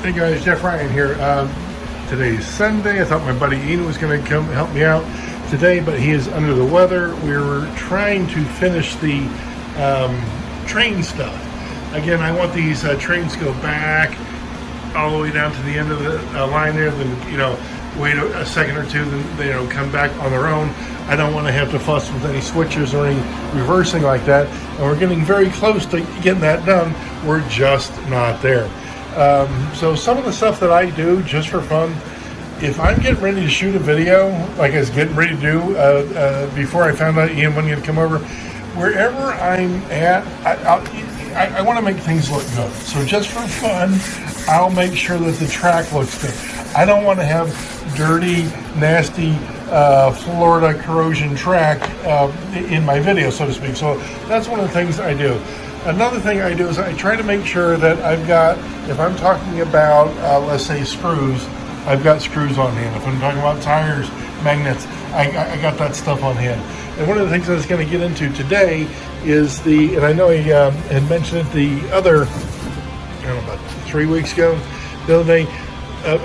Hey guys, Jeff Ryan here. Today's Sunday. I thought my buddy Ian was going to come help me out today, but he is under the weather. We're trying to finish the train stuff. Again, I want these trains to go back all the way down to the end of the line there, then wait a second or two, then they come back on their own. I don't want to have to fuss with any switches or any reversing like that, and we're getting very close to getting that done. We're just not there. So some of the stuff that I do just for fun, if I'm getting ready to shoot a video, like I was getting ready to do before I found out Ian wasn't going to come over, wherever I'm at, I want to make things look good. So just for fun, I'll make sure that the track looks good. I don't want to have dirty, nasty Florida corrosion track in my video, so to speak. So that's one of the things I do. Another thing I do is I try to make sure that I've got, if I'm talking about, let's say screws, I've got screws on hand. If I'm talking about tires, magnets, I got that stuff on hand. And one of the things I was going to get into today is and I know he had mentioned it the other, I don't know, about 3 weeks ago, the other day,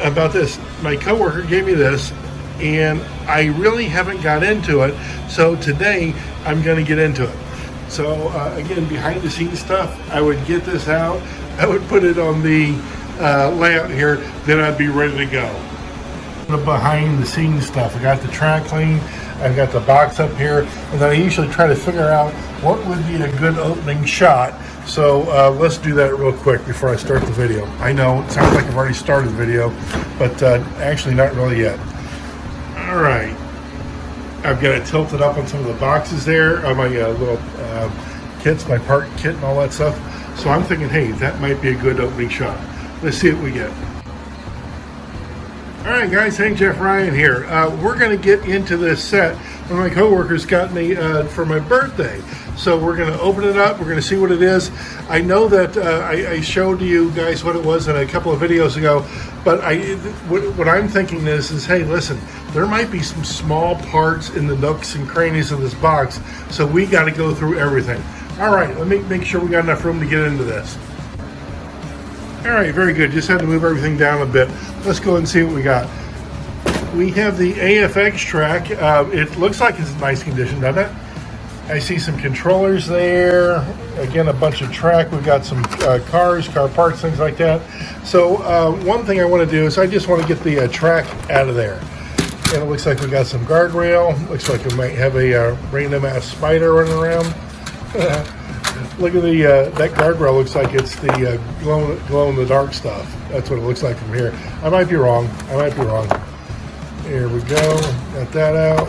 about this. My coworker gave me this, and I really haven't got into it. So today I'm going to get into it. So again, behind the scenes stuff, I would get this out, I would put it on the layout here, then I'd be ready to go. The behind the scenes stuff, I got the track clean, I've got the box up here, and then I usually try to figure out what would be a good opening shot. So let's do that real quick before I start the video. I know, it sounds like I've already started the video, but actually not really yet. All right. I've got it tilted up on some of the boxes there, on my little kits, my part kit and all that stuff. So I'm thinking, hey, that might be a good opening shot. Let's see what we get. All right, guys, hey, Jeff Ryan here. We're going to get into this set one of my coworkers got me for my birthday. So we're going to open it up. We're going to see what it is. I know that I showed you guys what it was in a couple of videos ago, but what I'm thinking is, hey, listen, there might be some small parts in the nooks and crannies of this box, so we got to go through everything. All right, let me make sure we got enough room to get into this. All right, very good. Just had to move everything down a bit. Let's go and see what we got. We have the AFX track. It looks like it's in nice condition, doesn't it? I see some controllers there. Again, a bunch of track. We've got some car parts, things like that. So one thing I want to do is I just want to get the track out of there. And it looks like we got some guardrail. Looks like we might have a random ass spider running around. Look at that guardrail. Looks like it's the glow in the dark stuff. That's what it looks like from here. I might be wrong. Here we go. Got that out.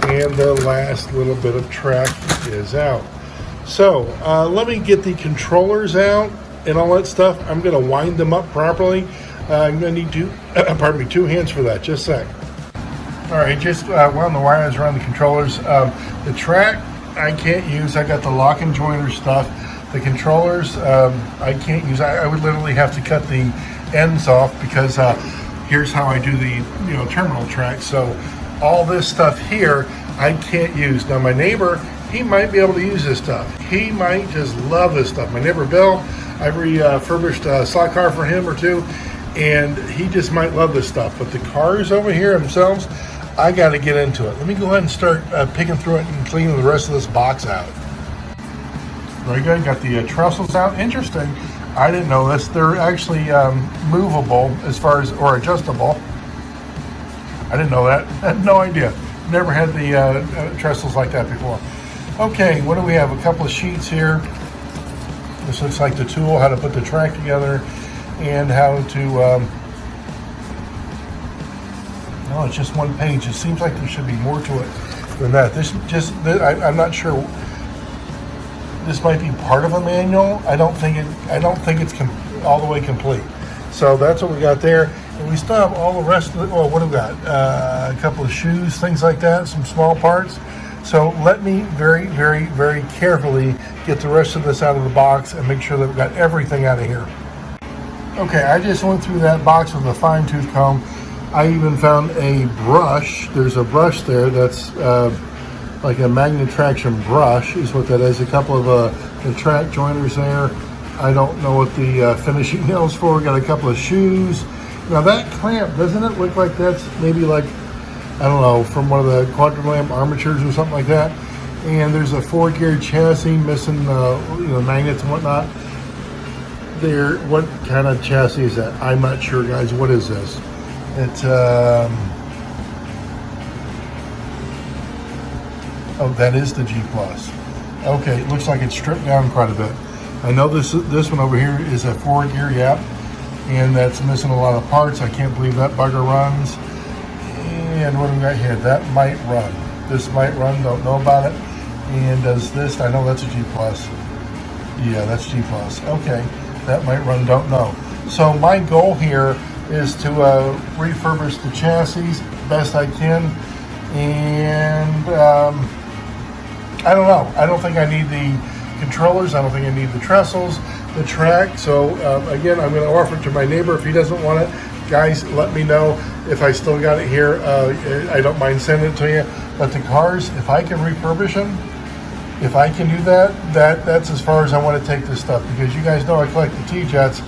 And the last little bit of track is out. So let me get the controllers out and all that stuff. I'm going to wind them up properly. I'm going to need two hands for that. Just a sec. All right, just wound the wires around the controllers. The track I can't use. I got the lock and joiner stuff. The controllers I can't use. I would literally have to cut the ends off because here's how I do the terminal track. So all this stuff here I can't use. Now my neighbor, he might be able to use this stuff. He might just love this stuff. My neighbor Bill, I refurbished a slot car for him or two, and he just might love this stuff. But the cars over here themselves, I got to get into it. Let me go ahead and start picking through it and cleaning the rest of this box out. Very good. Got the trestles out. Interesting. I didn't know this. They're actually movable as far as, or adjustable. I didn't know that. I had no idea. Never had the trestles like that before. Okay, what do we have? A couple of sheets here. This looks like the tool, how to put the track together and how to... No, it's just one page. It seems like there should be more to it than that. I'm not sure. This might be part of a manual. I don't think it's all the way complete. So that's what we got there. And we still have all the rest of it. Well, what do we got? A couple of shoes, things like that, some small parts. So let me very, very, very carefully get the rest of this out of the box and make sure that we've got everything out of here. Okay, I just went through that box with a fine-tooth comb. I even found a brush. There's a brush there that's like a magnet traction brush is what that is. A couple of the track joiners there. I don't know what the finishing nails for. Got a couple of shoes. Now that clamp, doesn't it look like that's maybe like, I don't know, from one of the quadrilamp armatures or something like that? And there's a 4-gear chassis missing, magnets and whatnot. What kind of chassis is that? I'm not sure, guys. What is this? It's oh, that is the G Plus. Okay, it looks like it's stripped down quite a bit. I know this one over here is a 4-gear, yep, and that's missing a lot of parts. I can't believe that bugger runs. And what do we got here? That might run. This might run. Don't know about it. And does this? I know that's a G Plus. Yeah, that's G Plus. Okay, that might run. Don't know. So my goal here is to refurbish the chassis best I can, and I don't know. I don't think I need the controllers. I don't think I need the trestles, the track. So again, I'm going to offer it to my neighbor. If he doesn't want it, guys, let me know. If I still got it here, I don't mind sending it to you. But the cars, if I can refurbish them, if I can do that's as far as I want to take this stuff, because you guys know I collect the T-Jets,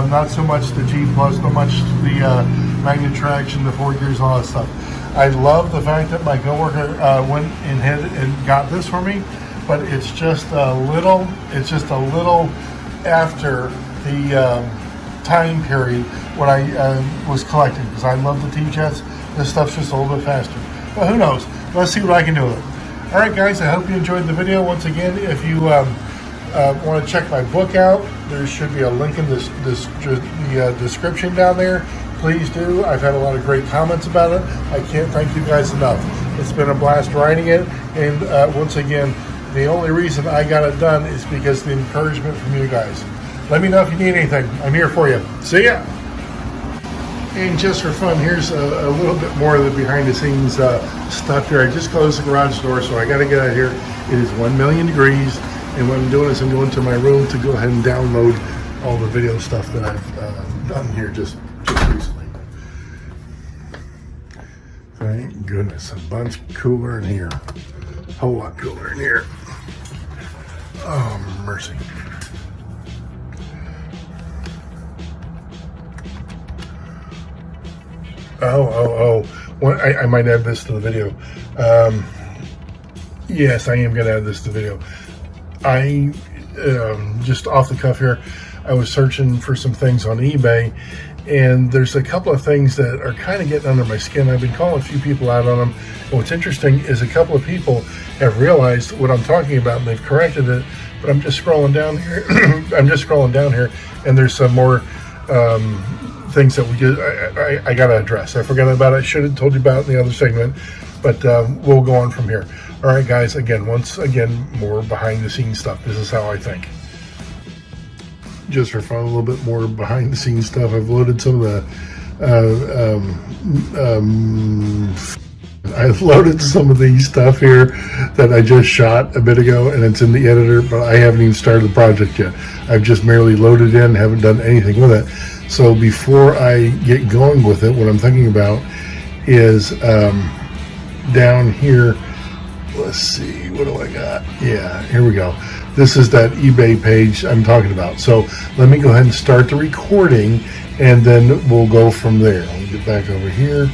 not so much the G Plus, not much the magnet traction, the 4 gears, all that stuff. I love the fact that my coworker went ahead and got this for me, but it's just a little after the time period when I was collecting, because I love the T-Jets. This stuff's just a little bit faster. But who knows? Let's see what I can do with it. All right, guys, I hope you enjoyed the video. Once again, if you want to check my book out, there should be a link in the description down there. Please do. I've had a lot of great comments about it. I can't thank you guys enough. It's been a blast writing it. And once again, the only reason I got it done is because of the encouragement from you guys. Let me know if you need anything. I'm here for you. See ya. And just for fun, here's a little bit more of the behind the scenes stuff here. I just closed the garage door, so I got to get out of here. It is 1,000,000 degrees. And what I'm doing is I'm going to my room to go ahead and download all the video stuff that I've done here just recently. Thank goodness, a bunch cooler in here. A whole lot cooler in here. Oh, mercy. Oh. I might add this to the video. Yes, I am going to add this to the video. I, just off the cuff here, I was searching for some things on eBay, and there's a couple of things that are kind of getting under my skin. I've been calling a few people out on them. And what's interesting is a couple of people have realized what I'm talking about, and they've corrected it. But I'm just scrolling down here. And there's some more things that we did. I got to address. I forgot about it. I should have told you about it in the other segment, but we'll go on from here. All right, guys. Once again, more behind the scenes stuff. This is how I think. Just for fun, a little bit more behind the scenes stuff. I've loaded some of I've loaded some of the stuff here that I just shot a bit ago, and it's in the editor, but I haven't even started the project yet. I've just merely loaded in, haven't done anything with it. So before I get going with it, what I'm thinking about is down here. Let's see, what do I got? Yeah, here we go. This is that eBay page I'm talking about. So let me go ahead and start the recording, and then we'll go from there. I'll get back over here,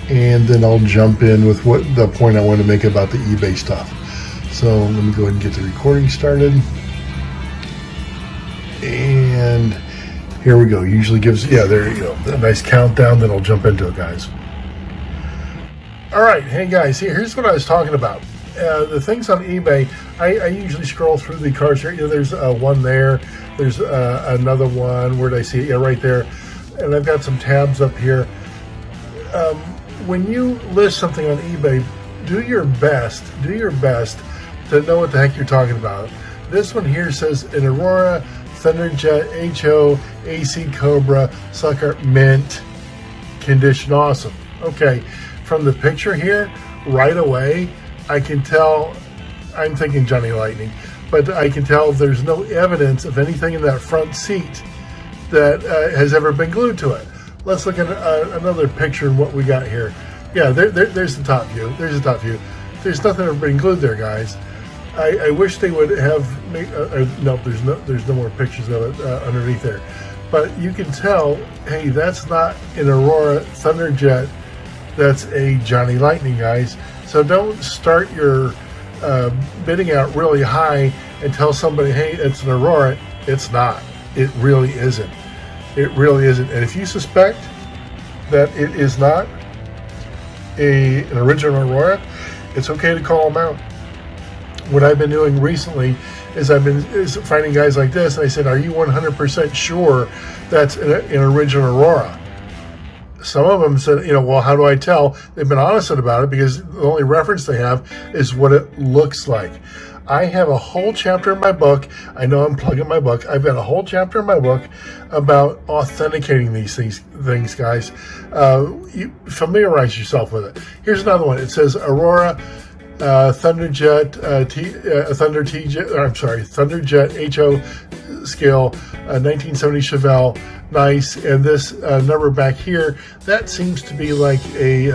and then I'll jump in with what the point I want to make about the eBay stuff. So let me go ahead and get the recording started. And here we go. Usually gives, yeah, there you go, a nice countdown, then I'll jump into it, guys. All right, hey guys, here's what I was talking about. The things on eBay, I usually scroll through the cars here. You know, there's one there. There's another one. Where did I see it? Yeah, right there. And I've got some tabs up here. When you list something on eBay, do your best to know what the heck you're talking about. This one here says an Aurora Thunderjet HO AC Cobra Sucker Mint, condition awesome. Okay, from the picture here, right away, I can tell, I'm thinking Johnny Lightning, but I can tell there's no evidence of anything in that front seat that has ever been glued to it. Let's look at another picture of what we got here. Yeah, there's the top view. There's the top view. There's nothing ever been glued there, guys. I wish they would have. No, there's no more pictures of it underneath there. But you can tell, hey, that's not an Aurora Thunderjet. That's a Johnny Lightning, guys. So don't start your bidding out really high and tell somebody, hey, it's an Aurora. It's not. It really isn't. It really isn't. And if you suspect that it is not an original Aurora, it's okay to call them out. What I've been doing recently is I've been finding guys like this, and I said, are you 100% sure that's an original Aurora? Some of them said, well, how do I tell? They've been honest about it because the only reference they have is what it looks like. I have a whole chapter in my book. I know I'm plugging my book. I've got a whole chapter in my book about authenticating these things, guys. You familiarize yourself with it. Here's another one. It says Aurora Thunderjet Thunderjet HO scale 1970 Chevelle. Nice. And this number back here, that seems to be like a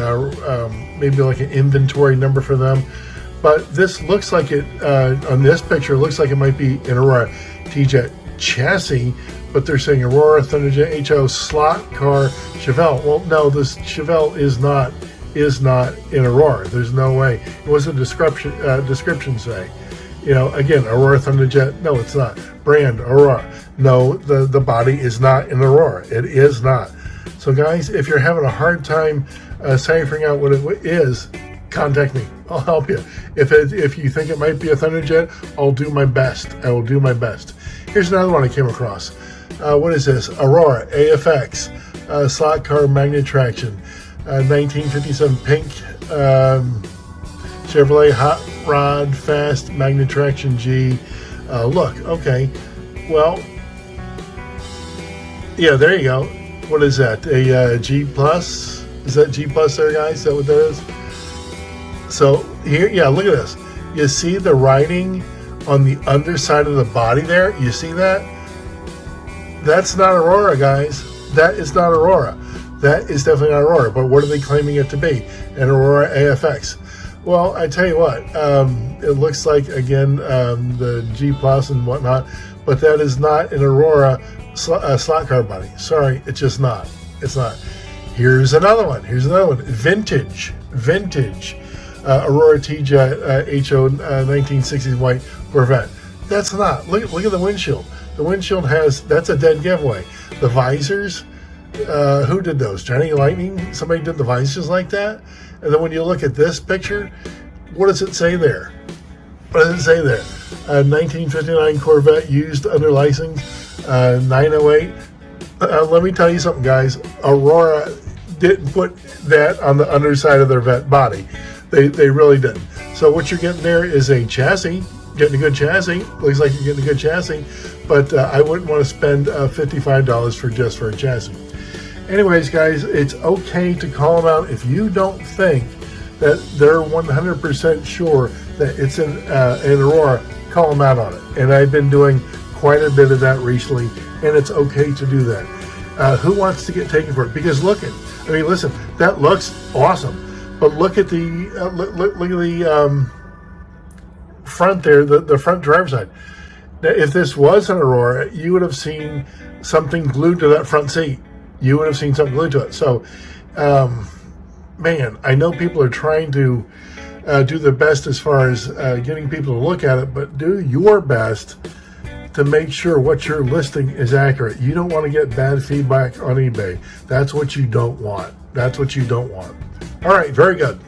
maybe like an inventory number for them. But this looks like it, on this picture, looks like it might be an Aurora T-Jet chassis, but they're saying Aurora Thunderjet HO slot car Chevelle. Well, no, this Chevelle is not an Aurora. There's no way. It was a description say. Again, Aurora Thunderjet, no, it's not. Brand, Aurora. No, the body is not an Aurora. It is not. So guys, if you're having a hard time ciphering out what it is, contact me. I'll help you. If you think it might be a Thunderjet, I'll do my best. I will do my best. Here's another one I came across. What is this? Aurora AFX slot car magnet traction, 1957 pink Chevrolet hot rod fast magnet traction G. Look, okay. Well, yeah, there you go. What is that? A G plus? Is that G plus there, guys? Is that what that is? So here, yeah, look at this. You see the writing on the underside of the body there? You see that? That's not Aurora, guys. That is not Aurora. That is definitely not Aurora. But what are they claiming it to be? An Aurora AFX. Well, I tell you what, it looks like, again, the G Plus and whatnot, but that is not an Aurora slot car body. Sorry, it's just not. It's not. Here's another one. Vintage. Aurora T-Jet HO 1960s white Corvette. That's not. Look at the windshield. The windshield that's a dead giveaway. The visors, who did those? Johnny Lightning? Somebody did the visors like that? And then when you look at this picture, what does it say there? What does it say there? 1959 Corvette used under license, 908. Let me tell you something, guys. Aurora didn't put that on the underside of their vet body. They really didn't. So what you're getting there is a chassis, getting a good chassis. Looks like you're getting a good chassis, but I wouldn't want to spend $55 for a chassis. Anyways, guys, it's okay to call them out if you don't think that they're 100% sure that it's an Aurora. Call them out on it, and I've been doing quite a bit of that recently, and it's okay to do that. Who wants to get taken for it? Because listen, that looks awesome. But look at the look at the front there, the front driver's side. Now, if this was an Aurora, you would have seen something glued to that front seat. You would have seen something glued to it. So, man, I know people are trying to do their best as far as getting people to look at it, but do your best to make sure what you're listing is accurate. You don't want to get bad feedback on eBay. That's what you don't want. That's what you don't want. All right, very good.